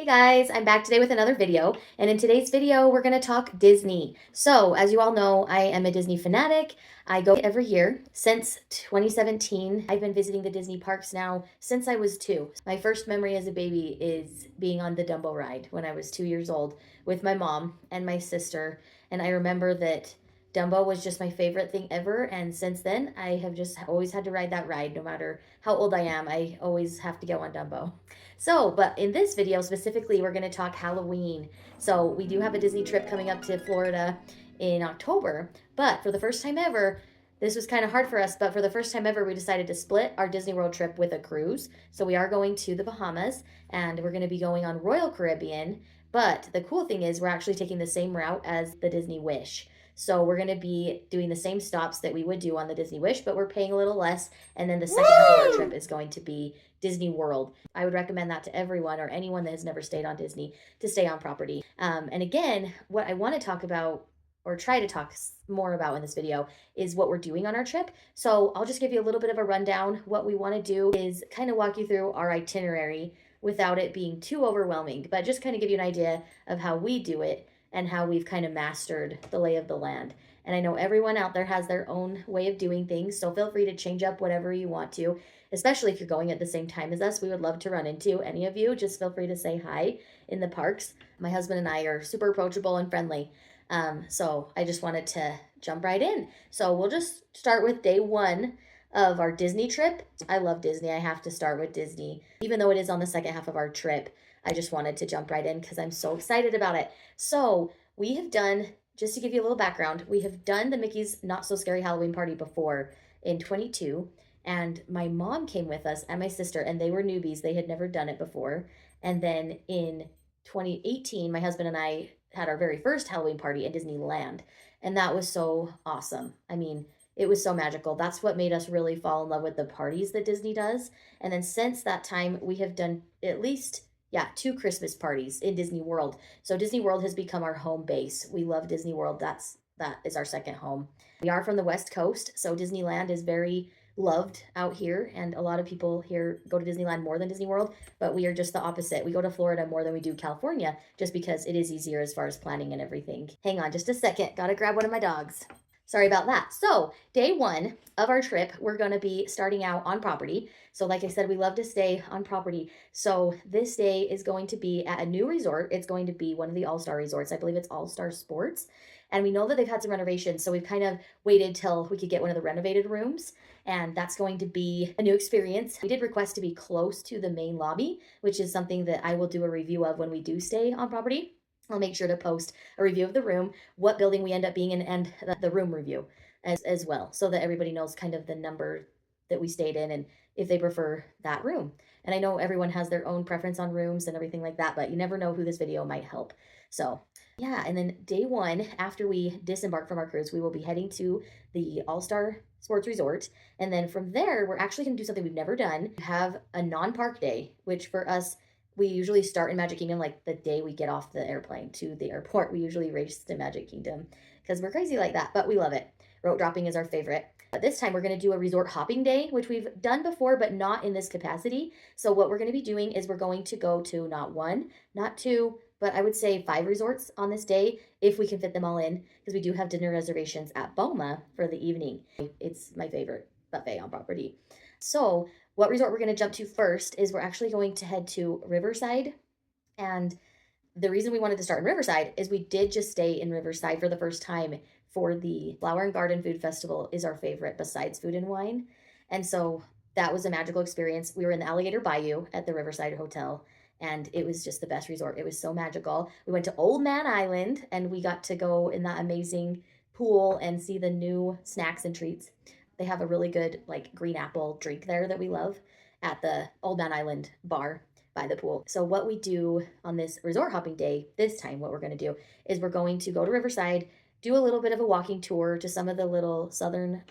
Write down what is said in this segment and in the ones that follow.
Hey guys, I'm back today with another video, and in today's video, we're going to talk Disney. So, as you all know, I am a Disney fanatic. I go every year. Since 2017, I've been visiting the Disney parks now since I was 2. My first memory as a baby is being on the Dumbo ride when I was 2 years old with my mom and my sister, and I remember that Dumbo was just my favorite thing ever, and since then, I have just always had to ride that ride. No matter how old I am, I always have to go on Dumbo. So, but in this video specifically, we're going to talk Halloween. So, we do have a Disney trip coming up to Florida in October, but for the first time ever, this was kind of hard for us, but for the first time ever, we decided to split our Disney World trip with a cruise. So, we are going to the Bahamas and we're going to be going on Royal Caribbean. But the cool thing is, we're actually taking the same route as the Disney Wish. So we're going to be doing the same stops that we would do on the Disney Wish, but we're paying a little less. And then the second half of our trip is going to be Disney World. I would recommend that to everyone or anyone that has never stayed on Disney to stay on property. And again, what I want to talk about or try to talk more about in this video is what we're doing on our trip. So I'll just give you a little bit of a rundown. What we want to do is kind of walk you through our itinerary without it being too overwhelming, but just kind of give you an idea of how we do it and how we've kind of mastered the lay of the land. And I know everyone out there has their own way of doing things, so feel free to change up whatever you want to, especially if you're going at the same time as us. We would love to run into any of you. Just feel free to say hi in the parks. My husband and I are super approachable and friendly. So I just wanted to jump right in. So we'll just start with day one of our Disney trip. I love Disney. I have to start with Disney, even though it is on the second half of our trip. I just wanted to jump right in because I'm so excited about it. So we have done, just to give you a little background, we have done the Mickey's Not So Scary Halloween Party before in 22. And my mom came with us and my sister, and they were newbies. They had never done it before. And then in 2018, my husband and I had our very first Halloween party in Disneyland. And that was so awesome. I mean, it was so magical. That's what made us really fall in love with the parties that Disney does. And then since that time, we have done at least 2 Christmas parties in Disney World. So Disney World has become our home base. We love Disney World. That is our second home. We are from the West Coast, so Disneyland is very loved out here, and a lot of people here go to Disneyland more than Disney World, but we are just the opposite. We go to Florida more than we do California just because it is easier as far as planning and everything. Hang on just a second. Gotta grab one of my dogs. Sorry about that. So day one of our trip, we're going to be starting out on property. So like I said, we love to stay on property. So this day is going to be at a new resort. It's going to be one of the all-star resorts. I believe it's All-Star Sports. And we know that they've had some renovations. So we've kind of waited till we could get one of the renovated rooms. And that's going to be a new experience. We did request to be close to the main lobby, which is something that I will do a review of when we do stay on property. I'll make sure to post a review of the room, what building we end up being in, and the room review as well, so that everybody knows kind of the number that we stayed in and if they prefer that room. And I know everyone has their own preference on rooms and everything like that, but you never know who this video might help. So yeah, and then day one, after we disembark from our cruise, we will be heading to the All-Star Sports Resort. And then from there, we're actually going to do something we've never done, have a non-park day, which for us, we usually start in Magic Kingdom like the day we get off the airplane to the airport. We usually race to Magic Kingdom because we're crazy like that, but we love it. Rope dropping is our favorite. But this time we're going to do a resort hopping day, which we've done before, but not in this capacity. So what we're going to be doing is we're going to go to not 1, not 2, but I would say 5 resorts on this day if we can fit them all in, because we do have dinner reservations at Boma for the evening. It's my favorite buffet on property. So what resort we're going to jump to first is we're actually going to head to Riverside. And the reason we wanted to start in Riverside is we did just stay in Riverside for the first time for the Flower and Garden Food Festival is our favorite besides Food and Wine. And so that was a magical experience. We were in the Alligator Bayou at the Riverside Hotel, and it was just the best resort. It was so magical. We went to Old Man Island, and we got to go in that amazing pool and see the new snacks and treats. They have a really good like green apple drink there that we love at the Old Man Island bar by the pool. So what we do on this resort hopping day, this time what we're going to do is we're going to go to Riverside, do a little bit of a walking tour to some of the little southern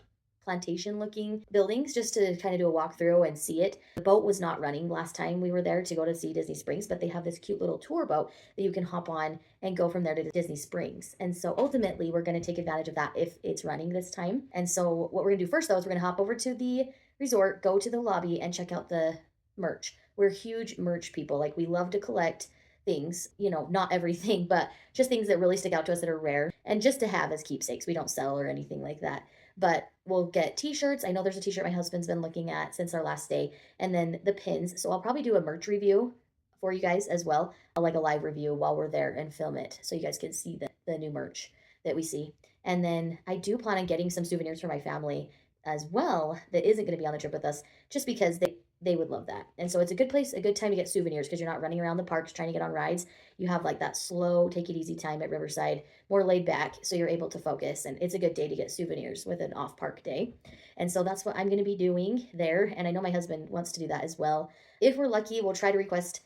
plantation looking buildings just to kind of do a walkthrough and see it. The boat was not running last time we were there to go to see Disney Springs, but they have this cute little tour boat that you can hop on and go from there to Disney Springs. And so ultimately we're going to take advantage of that if it's running this time. And so what we're going to do first though is we're going to hop over to the resort, go to the lobby and check out the merch. We're huge merch people. Like we love to collect things, not everything, but just things that really stick out to us that are rare and just to have as keepsakes. We don't sell or anything like that. But we'll get t-shirts. I know there's a t-shirt my husband's been looking at since our last day, and then the pins. So I'll probably do a merch review for you guys as well, like a live review while we're there and film it so you guys can see the new merch that we see. And then I do plan on getting some souvenirs for my family as well that isn't going to be on the trip with us, just because they would love that. And so it's a good place, a good time to get souvenirs because you're not running around the parks trying to get on rides. You have like that slow, take it easy time at Riverside, more laid back, so you're able to focus. And it's a good day to get souvenirs with an off-park day. And so that's what I'm going to be doing there. And I know my husband wants to do that as well. If we're lucky, we'll try to request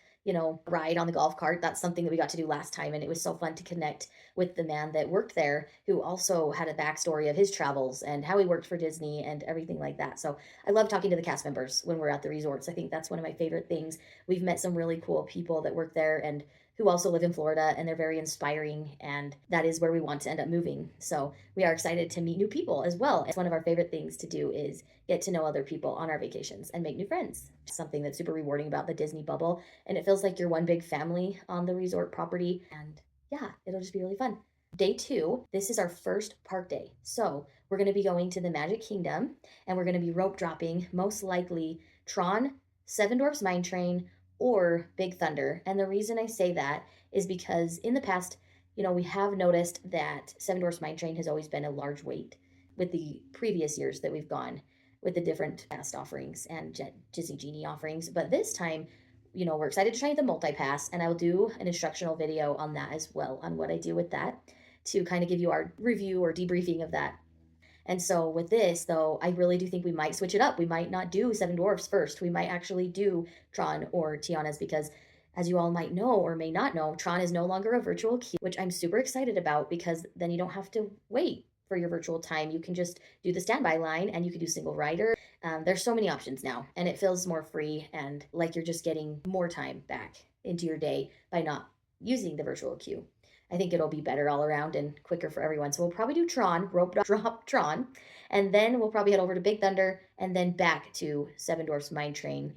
ride on the golf cart. That's something that we got to do last time, and it was so fun to connect with the man that worked there, who also had a backstory of his travels and how he worked for Disney and everything like that. So I love talking to the cast members when we're at the resorts. I think that's one of my favorite things. We've met some really cool people that work there and who also live in Florida, and they're very inspiring, and that is where we want to end up moving. So we are excited to meet new people as well. It's one of our favorite things to do is get to know other people on our vacations and make new friends. Something that's super rewarding about the Disney bubble, and it feels like you're one big family on the resort property, and yeah, it'll just be really fun. Day 2, this is our first park day. So we're going to be going to the Magic Kingdom, and we're going to be rope dropping, most likely Tron, Seven Dwarfs Mine Train, or Big Thunder. And the reason I say that is because in the past, we have noticed that Seven Dwarfs Mine Train has always been a large wait with the previous years that we've gone with the different past offerings and Disney Genie offerings. But this time, we're excited to try the multi-pass, and I will do an instructional video on that as well, on what I do with that, to kind of give you our review or debriefing of that. And so with this, though, I really do think we might switch it up. We might not do Seven Dwarfs first. We might actually do Tron or Tiana's because, as you all might know or may not know, Tron is no longer a virtual queue, which I'm super excited about because then you don't have to wait for your virtual time. You can just do the standby line, and you can do single rider. There's so many options now, and it feels more free and like you're just getting more time back into your day by not using the virtual queue. I think it'll be better all around and quicker for everyone. So we'll probably do Tron, rope drop Tron, and then we'll probably head over to Big Thunder and then back to Seven Dwarfs Mine Train.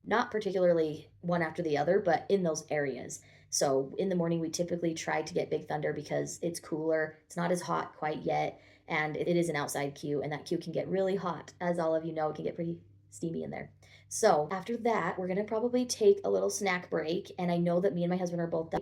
Not particularly one after the other, but in those areas. So in the morning, we typically try to get Big Thunder because it's cooler. It's not as hot quite yet, and it is an outside queue, and that queue can get really hot. As all of you know, it can get pretty steamy in there. So after that, we're going to probably take a little snack break, and I know that me and my husband are both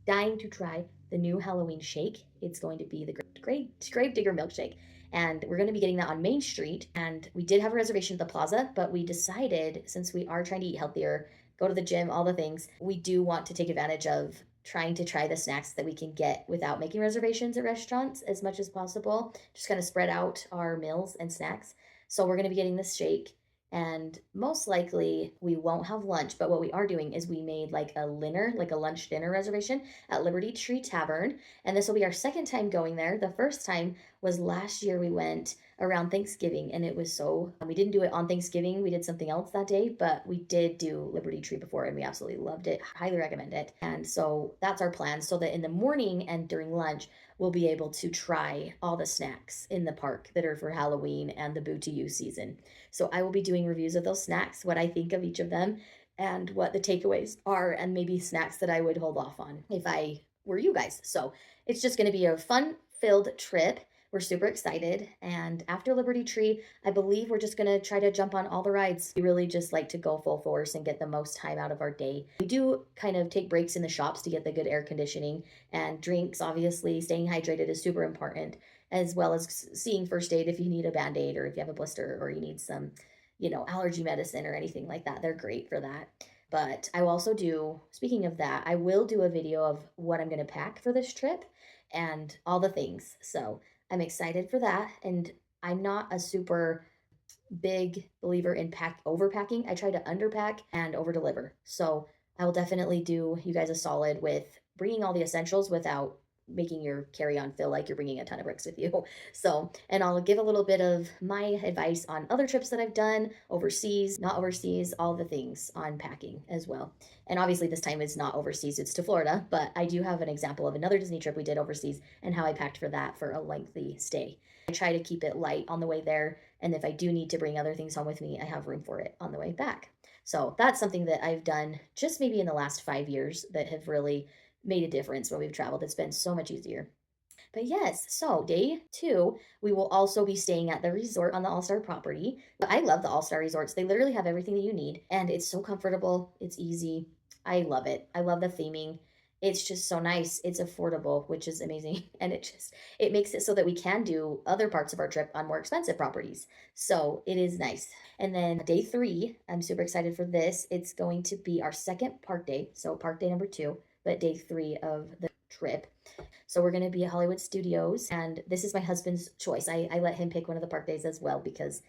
dying to try the new Halloween shake. It's going to be the Gravedigger milkshake. And we're going to be getting that on Main Street. And we did have a reservation at the plaza, but we decided, since we are trying to eat healthier, go to the gym, all the things, we do want to take advantage of trying to try the snacks that we can get without making reservations at restaurants as much as possible. Just kind of spread out our meals and snacks. So we're going to be getting this shake. And most likely we won't have lunch, but what we are doing is we made like a lunch dinner reservation at Liberty Tree Tavern. And this will be our second time going there. The first time was last year. We went around Thanksgiving, and it was we didn't do it on Thanksgiving. We did something else that day, but we did do Liberty Tree before, and we absolutely loved it. Highly recommend it. And so that's our plan, so that in the morning and during lunch, we'll be able to try all the snacks in the park that are for Halloween and the Boo to You season. So I will be doing reviews of those snacks, what I think of each of them, and what the takeaways are, and maybe snacks that I would hold off on if I were you guys. So it's just going to be a fun-filled trip. We're super excited. And after Liberty Tree, I believe we're just going to try to jump on all the rides. We really just like to go full force and get the most time out of our day. We do kind of take breaks in the shops to get the good air conditioning and drinks. Obviously, staying hydrated is super important, as well as seeing first aid if you need a Band-Aid or if you have a blister or you need some, allergy medicine or anything like that. They're great for that. But I will also speaking of that, I will do a video of what I'm going to pack for this trip and all the things. So I'm excited for that, and I'm not a super big believer in overpacking. I try to underpack and overdeliver. So I will definitely do you guys a solid with bringing all the essentials without making your carry-on feel like you're bringing a ton of bricks with you. So, and I'll give a little bit of my advice on other trips that I've done, overseas, not overseas, all the things on packing as well. And obviously this time is not overseas, it's to Florida, but I do have an example of another Disney trip we did overseas and how I packed for that for a lengthy stay. I try to keep it light on the way there, and if I do need to bring other things home with me, I have room for it on the way back. So that's something that I've done just maybe in the last 5 years that have really made a difference when we've traveled. It's been so much easier. But yes, so day 2, we will also be staying at the resort on the All-Star property. But I love the All-Star resorts. They literally have everything that you need, and it's so comfortable. It's easy. I love it. I love the theming. It's just so nice. It's affordable, which is amazing. And it makes it so that we can do other parts of our trip on more expensive properties. So it is nice. And then day 3, I'm super excited for this. It's going to be our second park day. So park day number 2, but day 3 of the trip. So we're going to be at Hollywood Studios, and this is my husband's choice. I let him pick one of the park days as well because,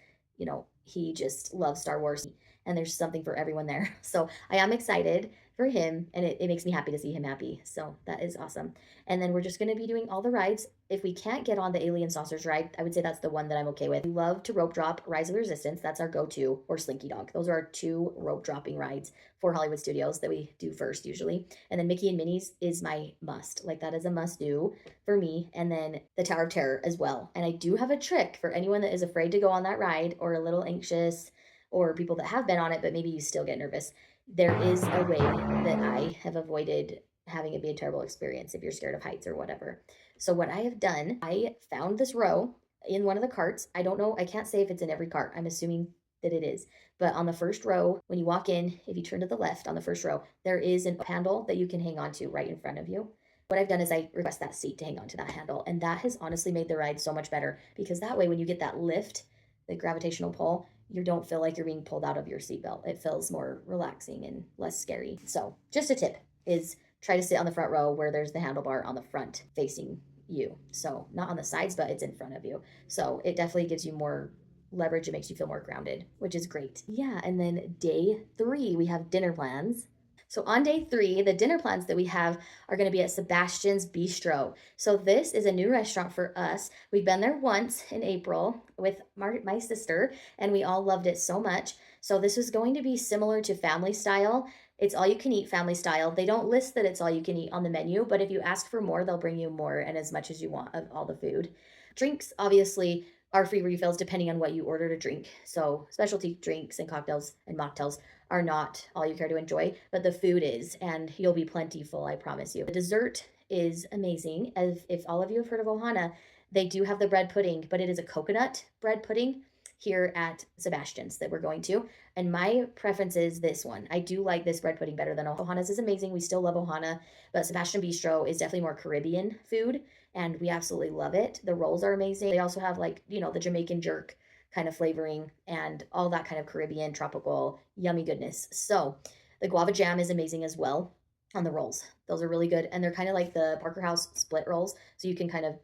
he just loves Star Wars, and there's something for everyone there. So I am excited for him, and it makes me happy to see him happy. So that is awesome. And then we're just going to be doing all the rides. If we can't get on the Alien Saucers ride, I would say that's the one that I'm okay with. We love to rope drop Rise of the Resistance. That's our go-to, or Slinky Dog. Those are our 2 rope dropping rides for Hollywood Studios that we do first usually. And then Mickey and Minnie's is my must. Like, that is a must do for me. And then the Tower of Terror as well. And I do have a trick for anyone that is afraid to go on that ride or a little anxious, or people that have been on it but maybe you still get nervous. There is a way that I have avoided having it be a terrible experience if you're scared of heights or whatever. So what I have done, I found this row in one of the carts. I don't know, I can't say if it's in every cart. I'm assuming that it is. But on the first row, when you walk in, if you turn to the left on the first row, there is a handle that you can hang on to right in front of you. What I've done is I request that seat to hang on to that handle. And that has honestly made the ride so much better, because that way when you get that lift, the gravitational pull, you don't feel like you're being pulled out of your seatbelt. It feels more relaxing and less scary. So just a tip is try to sit on the front row where there's the handlebar on the front facing you. So not on the sides, but it's in front of you. So it definitely gives you more leverage. It makes you feel more grounded, which is great. Yeah. And then day 3, we have dinner plans. So on day 3, the dinner plans that we have are going to be at Sebastian's Bistro. So this is a new restaurant for us. We've been there once in April with my sister, and we all loved it so much. So this is going to be similar to family style. It's all you can eat family style. They don't list that it's all you can eat on the menu, but if you ask for more, they'll bring you more and as much as you want of all the food. Drinks, obviously, are free refills depending on what you order to drink. So specialty drinks and cocktails and mocktails are not all you care to enjoy, but the food is, and you'll be plentiful, I promise you. The dessert is amazing. If all of you have heard of Ohana, they do have the bread pudding, but it is a coconut bread pudding here at Sebastian's that we're going to. And my preference is this one. I do like this bread pudding better than Ohana's. Is amazing. We still love Ohana, but Sebastian Bistro is definitely more Caribbean food, and we absolutely love it. The rolls are amazing. They also have, like, the Jamaican jerk kind of flavoring and all that kind of Caribbean tropical yummy goodness. So the guava jam is amazing as well on the rolls. Those are really good. And they're kind of like the Parker House split rolls. So you can kind of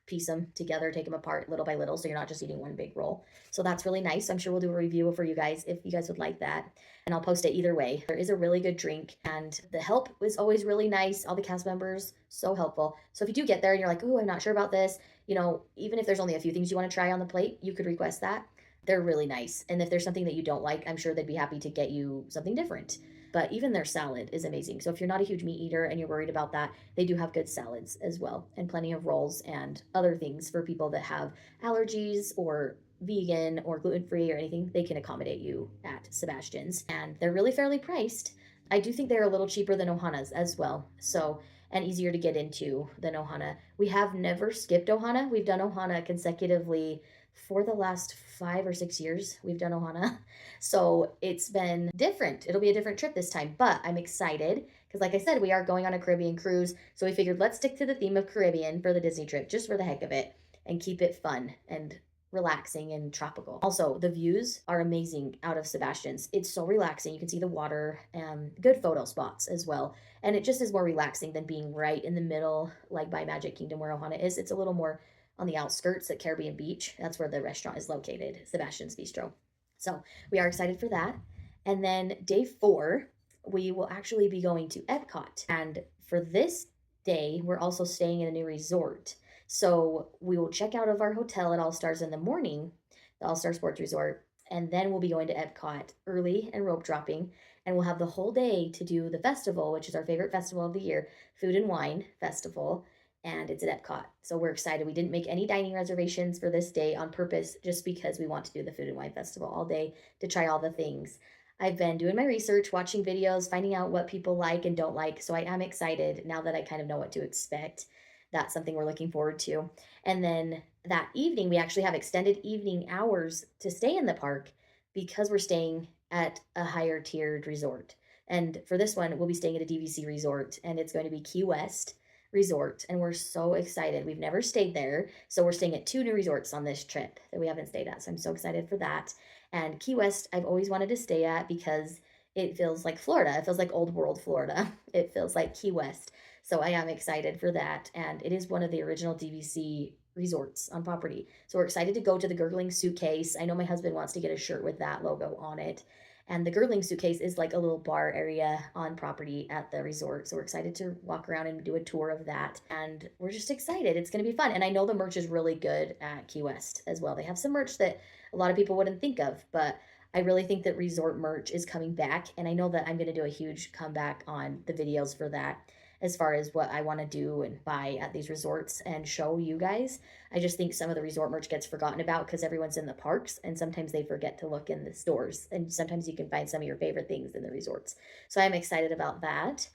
piece them together, take them apart little by little, so you're not just eating one big roll. So that's really nice. I'm sure we'll do a review for you guys if you guys would like that. And I'll post it either way. There is a really good drink, and the help is always really nice. All the cast members, so helpful. So if you do get there and you're like, oh, I'm not sure about this, even if there's only a few things you want to try on the plate, you could request that. They're really nice. And if there's something that you don't like, I'm sure they'd be happy to get you something different. But even their salad is amazing. So if you're not a huge meat eater and you're worried about that, they do have good salads as well, and plenty of rolls and other things for people that have allergies or vegan or gluten-free or anything. They can accommodate you at Sebastian's, and they're really fairly priced. I do think they're a little cheaper than Ohana's as well. So, and easier to get into than Ohana. We have never skipped Ohana. We've done Ohana consecutively for the last 5 or 6 years. We've done Ohana. So it's been different. It'll be a different trip this time, but I'm excited because, like I said, we are going on a Caribbean cruise. So we figured let's stick to the theme of Caribbean for the Disney trip, just for the heck of it, and keep it fun and relaxing and tropical. Also, the views are amazing out of Sebastian's. It's so relaxing. You can see the water, good photo spots as well. And it just is more relaxing than being right in the middle, like by Magic Kingdom where Ohana is. It's a little more on the outskirts at Caribbean Beach. That's where the restaurant is located, Sebastian's Bistro. So we are excited for that. And then day 4, we will actually be going to Epcot. And for this day, we're also staying in a new resort. So we will check out of our hotel at All Stars in the morning, the All Star Sports Resort, and then we'll be going to Epcot early and rope dropping. And we'll have the whole day to do the festival, which is our favorite festival of the year, Food and Wine Festival. And it's at Epcot. So we're excited. We didn't make any dining reservations for this day on purpose, just because we want to do the Food and Wine Festival all day to try all the things. I've been doing my research, watching videos, finding out what people like and don't like. So I am excited now that I kind of know what to expect. That's something we're looking forward to. And then that evening, we actually have extended evening hours to stay in the park because we're staying at a higher tiered resort. And for this one, we'll be staying at a DVC resort, and it's going to be Key West Resort. And we're so excited. We've never stayed there. So we're staying at two new resorts on this trip that we haven't stayed at. So I'm so excited for that. And Key West, I've always wanted to stay at because it feels like Florida. It feels like old world Florida. It feels like Key West. So I am excited for that. And it is one of the original DVC resorts on property. So we're excited to go to the Gurgling Suitcase. I know my husband wants to get a shirt with that logo on it. And the Gurgling Suitcase is like a little bar area on property at the resort. So we're excited to walk around and do a tour of that. And we're just excited. It's going to be fun. And I know the merch is really good at Key West as well. They have some merch that a lot of people wouldn't think of, but I really think that resort merch is coming back. And I know that I'm going to do a huge comeback on the videos for that as far as what I want to do and buy at these resorts and show you guys. I just think some of the resort merch gets forgotten about because everyone's in the parks and sometimes they forget to look in the stores. And sometimes you can find some of your favorite things in the resorts. So I'm excited about that.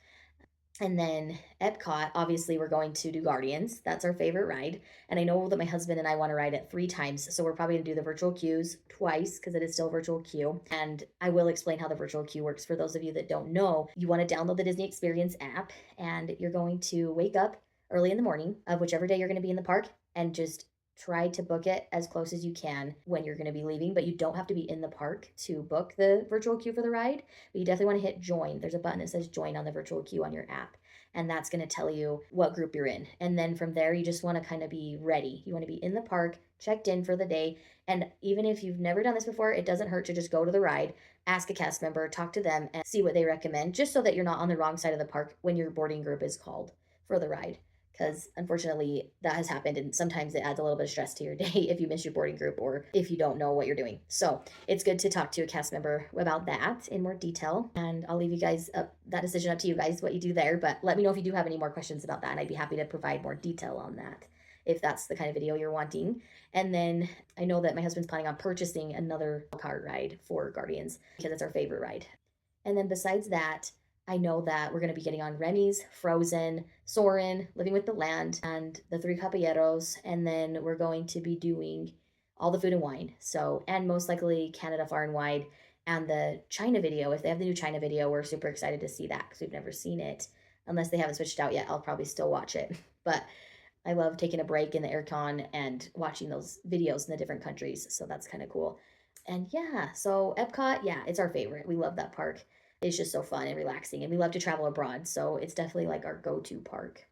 And then Epcot, obviously, we're going to do Guardians. That's our favorite ride. And I know that my husband and I want to ride it 3 times. So we're probably going to do the virtual queues twice because it is still a virtual queue. And I will explain how the virtual queue works for those of you that don't know. You want to download the Disney Experience app and you're going to wake up early in the morning of whichever day you're going to be in the park and just try to book it as close as you can when you're going to be leaving, but you don't have to be in the park to book the virtual queue for the ride. But you definitely want to hit join. There's a button that says join on the virtual queue on your app, and that's going to tell you what group you're in. And then from there, you just want to kind of be ready. You want to be in the park, checked in for the day. And even if you've never done this before, it doesn't hurt to just go to the ride, ask a cast member, talk to them, and see what they recommend, just so that you're not on the wrong side of the park when your boarding group is called for the ride, because unfortunately that has happened and sometimes it adds a little bit of stress to your day if you miss your boarding group or if you don't know what you're doing. So it's good to talk to a cast member about that in more detail, and I'll leave you guys that decision up to you guys what you do there, but let me know if you do have any more questions about that and I'd be happy to provide more detail on that if that's the kind of video you're wanting. And then I know that my husband's planning on purchasing another cart ride for Guardians because it's our favorite ride. And then besides that, I know that we're going to be getting on Remy's, Frozen, Soarin', Living with the Land, and the Three Caballeros. And then we're going to be doing all the food and wine. So, and most likely Canada Far and Wide and the China video. If they have the new China video, we're super excited to see that because we've never seen it. Unless they haven't switched out yet, I'll probably still watch it. But I love taking a break in the aircon and watching those videos in the different countries. So that's kind of cool. And yeah, so Epcot, yeah, it's our favorite. We love that park. It's just so fun and relaxing, and we love to travel abroad, so it's definitely like our go-to park.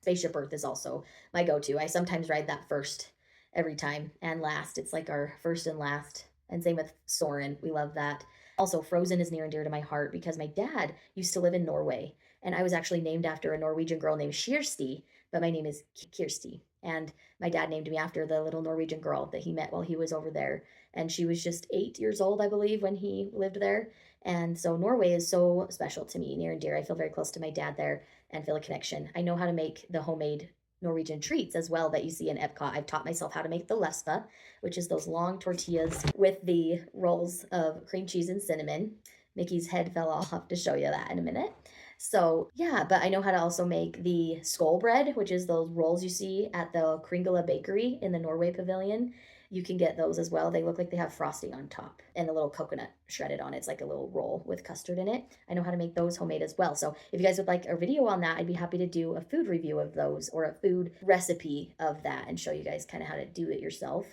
Spaceship Earth is also my go-to. I sometimes ride that first every time and last. It's like our first and last. And same with Soarin'. We love that. Also, Frozen is near and dear to my heart because my dad used to live in Norway, and I was actually named after a Norwegian girl named Kirsti, but my name is Kirsti. And my dad named me after the little Norwegian girl that he met while he was over there. And she was just 8 years old, I believe, when he lived there. And so Norway is so special to me, near and dear. I feel very close to my dad there and feel a connection. I know how to make the homemade Norwegian treats as well that you see in Epcot. I've taught myself how to make the lespa, which is those long tortillas with the rolls of cream cheese and cinnamon. Mickey's head fell off. I'll have to show you that in a minute. So yeah, but I know how to also make the skål bread, which is those rolls you see at the Kringla Bakery in the Norway Pavilion. You can get those as well. They look like they have frosting on top and a little coconut shredded on it. It's like a little roll with custard in it. I know how to make those homemade as well. So if you guys would like a video on that, I'd be happy to do a food review of those or a food recipe of that and show you guys kind of how to do it yourself.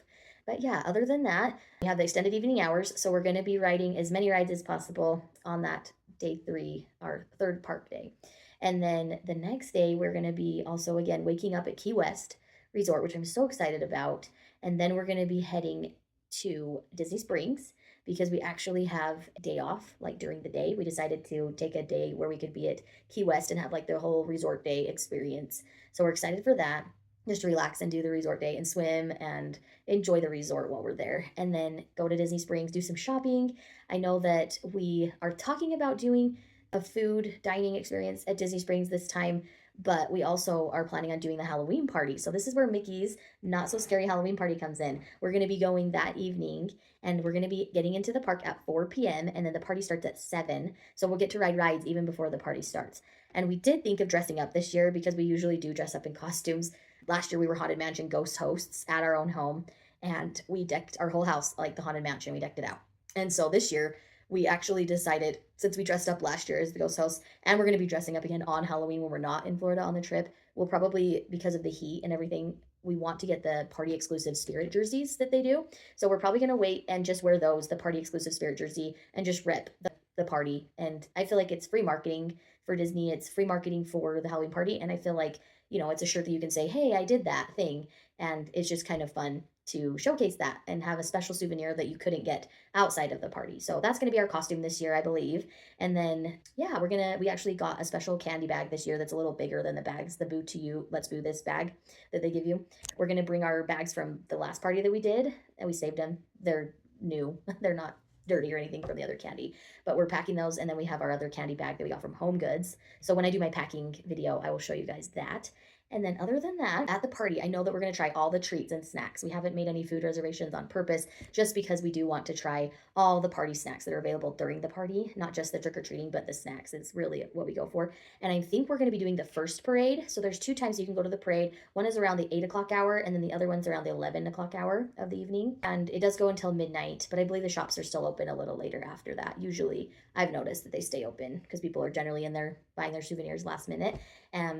But yeah, other than that, we have the extended evening hours. So we're going to be riding as many rides as possible on that day 3, our third park day. And then the next day, we're going to be also, again, waking up at Key West Resort, which I'm so excited about. And then we're going to be heading to Disney Springs because we actually have a day off, like during the day. We decided to take a day where we could be at Key West and have like the whole resort day experience. So we're excited for that. Just relax and do the resort day and swim and enjoy the resort while we're there. And then go to Disney Springs, do some shopping. I know that we are talking about doing a food dining experience at Disney Springs this time. but we also are planning on doing the Halloween party. So this is where Mickey's Not So Scary Halloween Party comes in. We're going to be going that evening, and we're going to be getting into the park at 4 p.m. and then the party starts at 7. So we'll get to ride rides even before the party starts. And we did think of dressing up this year because we usually do dress up in costumes. Last year we were Haunted Mansion ghost hosts at our own home, and we decked our whole house like the Haunted Mansion. We decked it out. And so this year we actually decided, since we dressed up last year as the ghost house, and we're going to be dressing up again on Halloween when we're not in Florida on the trip, we'll probably, because of the heat and everything, we want to get the party exclusive spirit jerseys that they do. So we're probably going to wait and just wear those, the party exclusive spirit jersey, and just rep the party. And I feel like it's free marketing for Disney. It's free marketing for the Halloween party. And I feel like, you know, it's a shirt that you can say, hey, I did that thing. And it's just kind of fun to showcase that and have a special souvenir that you couldn't get outside of the party. So that's going to be our costume this year, I believe. And then, yeah, we actually got a special candy bag this year that's a little bigger than the bags, the Boo to You, Let's Boo This bag that they give you. We're going to bring our bags from the last party that we did, and we saved them. They're new. They're not dirty or anything from the other candy, but we're packing those. And then we have our other candy bag that we got from Home Goods. So when I do my packing video, I will show you guys that. And then other than that, at the party, I know that we're going to try all the treats and snacks. We haven't made any food reservations on purpose, just because we do want to try all the party snacks that are available during the party, not just the trick-or-treating, but the snacks. It's really what we go for. And I think we're going to be doing the first parade. So there's 2 times you can go to the parade. One is around the 8 o'clock hour, and then the other one's around the 11 o'clock hour of the evening. And it does go until midnight, but I believe the shops are still open a little later after that. Usually I've noticed that they stay open because people are generally in there buying their souvenirs last minute.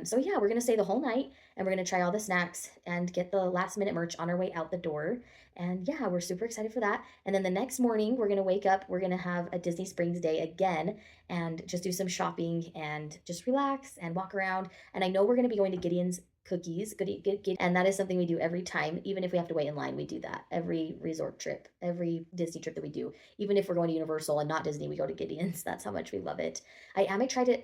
So yeah, we're going to stay the whole night, and we're going to try all the snacks and get the last minute merch on our way out the door. And yeah, we're super excited for that. And then the next morning, we're going to wake up, we're going to have a Disney Springs day again and just do some shopping and just relax and walk around. And I know we're going to be going to Gideon's Cookies, and that is something we do every time. Even if we have to wait in line, we do that every resort trip, every Disney trip that we do. Even if we're going to Universal and not Disney, we go to Gideon's. That's how much we love it. I'm excited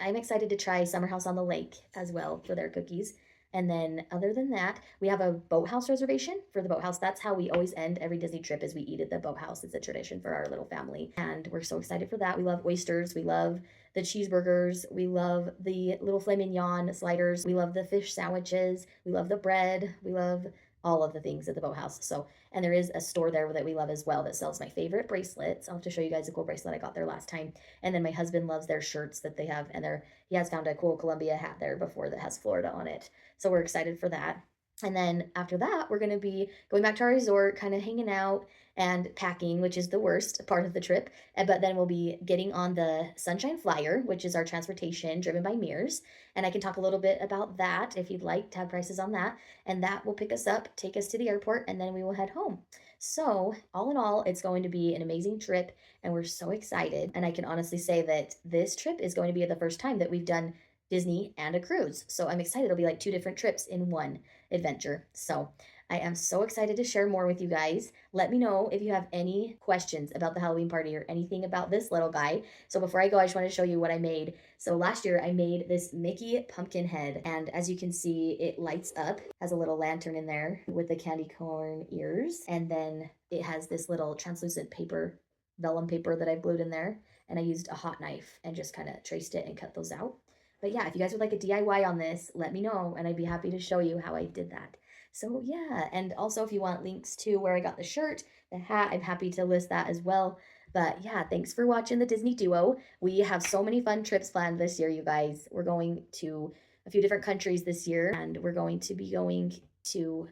to try Summer House on the Lake as well for their cookies. And then other than that, we have a boathouse reservation for the boathouse. That's how we always end every Disney trip, is we eat at the boathouse. It's a tradition for our little family, and we're so excited for that. We love oysters. We love the cheeseburgers. We love the little filet mignon sliders. We love the fish sandwiches. We love the bread. We love all of the things at the boathouse. So, and there is a store there that we love as well that sells my favorite bracelets. I'll have to show you guys a cool bracelet I got there last time. And then my husband loves their shirts that they have, and he has found a cool Columbia hat there before that has Florida on it. So we're excited for that. And then after that, we're going to be going back to our resort, kind of hanging out and packing, which is the worst part of the trip. But then we'll be getting on the Sunshine Flyer, which is our transportation driven by Mears. And I can talk a little bit about that if you'd like to have prices on that. And that will pick us up, take us to the airport, and then we will head home. So all in all, it's going to be an amazing trip, and we're so excited. And I can honestly say that this trip is going to be the first time that we've done Disney and a cruise. So I'm excited. It'll be like 2 different trips in one adventure. So I am so excited to share more with you guys. Let me know if you have any questions about the Halloween party or anything about this little guy. So before I go, I just want to show you what I made. So last year I made this Mickey pumpkin head, and as you can see, it lights up, has a little lantern in there with the candy corn ears, and then it has this little translucent paper, vellum paper that I glued in there, and I used a hot knife and just kind of traced it and cut those out. But yeah, if you guys would like a DIY on this, let me know, and I'd be happy to show you how I did that. So yeah, and also if you want links to where I got the shirt, the hat, I'm happy to list that as well. But yeah, thanks for watching the Disney Duo. We have so many fun trips planned this year, you guys. We're going to a few different countries this year, and we're going to be going to,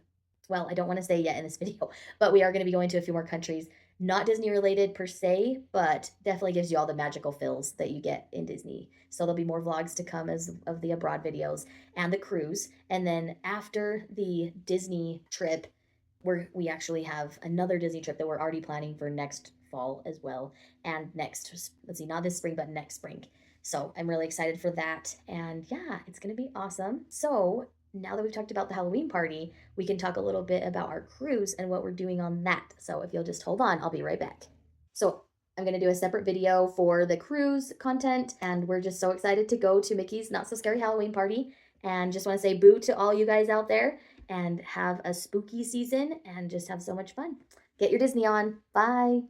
well, I don't want to say yet in this video, but we are going to be going to a few more countries. Not Disney related per se, but definitely gives you all the magical feels that you get in Disney. So there'll be more vlogs to come of the abroad videos and the cruise. And then after the Disney trip, we actually have another Disney trip that we're already planning for next fall as well. And next, let's see, not this spring, but next spring. So I'm really excited for that. And yeah, it's going to be awesome. So now that we've talked about the Halloween party, we can talk a little bit about our cruise and what we're doing on that. So if you'll just hold on, I'll be right back. So I'm going to do a separate video for the cruise content, and we're just so excited to go to Mickey's Not So Scary Halloween Party, and just want to say boo to all you guys out there, and have a spooky season and just have so much fun. Get your Disney on. Bye.